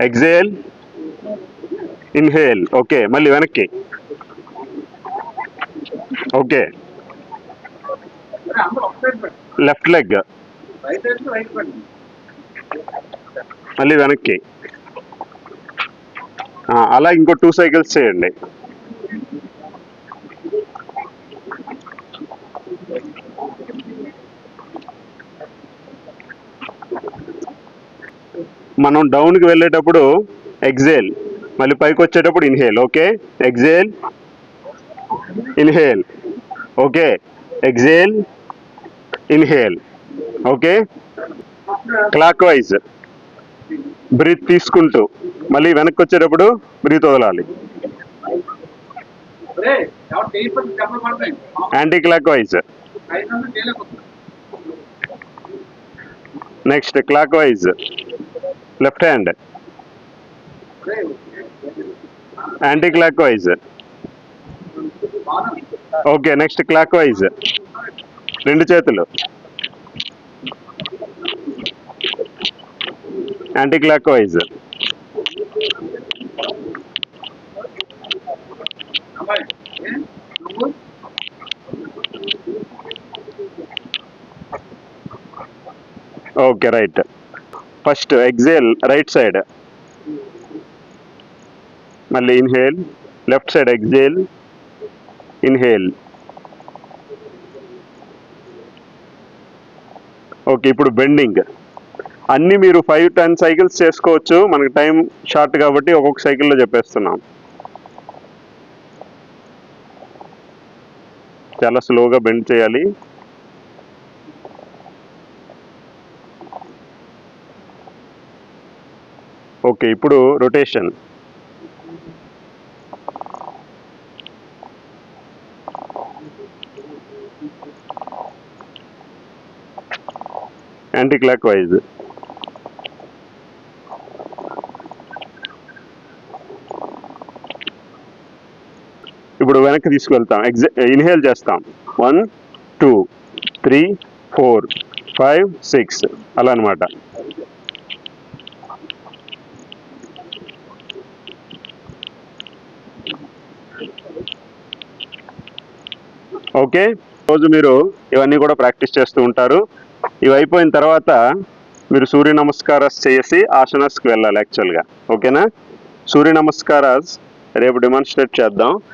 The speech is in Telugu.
Exhale, inhale. ఓకే, మళ్ళీ వెనక్కి. ఓకే, లెఫ్ట్ లెగ్, మళ్ళీ వెనక్కి. అలా ఇంకో 2 సైకిల్స్ చేయండి. మనం డౌన్కి వెళ్ళేటప్పుడు ఎగ్జేల్, మళ్ళీ పైకి వచ్చేటప్పుడు inhale. Okay, exhale, inhale. Okay, exhale, inhale. Okay, clockwise breath తీసుకుంటూ మళ్ళీ వెనక్కి వచ్చేటప్పుడు బ్రీత్ వదలాలి. Anticlockwise. Next clockwise left hand, anticlockwise. Okay, next clockwise 2 చేతులు, anticlockwise. Okay, right. First exhale right side, మళ్ళీ inhale, left side exhale, inhale. Okay, ఇప్పుడు బెండింగ్. అన్నీ మీరు 5-10 సైకిల్స్ చేసుకోవచ్చు. మనకి టైం షార్ట్ కాబట్టి ఒక్కొక్క సైకిల్లో చెప్పేస్తున్నాం. చాలా స్లోగా బెండ్ చేయాలి. ఓకే, ఇప్పుడు రొటేషన్. Anti clock wise. ఇప్పుడు వెనక్కి తీసుకువెళ్తాం. ఇన్హేల్ చేస్తాం. 1 2 3 4 5 6 అలా అనమాట. ఓకే, రోజు మీరు ఇవన్నీ కూడా ప్రాక్టీస్ చేస్తూ ఉంటారు. ఇవి అయిపోయిన తర్వాత మీరు సూర్య నమస్కారాస్ చేసి ఆసనాస్కి వెళ్ళాలి యాక్చువల్గా. ఓకేనా? సూర్య నమస్కారాస్ రేపు డెమాన్స్ట్రేట్ చేద్దాం.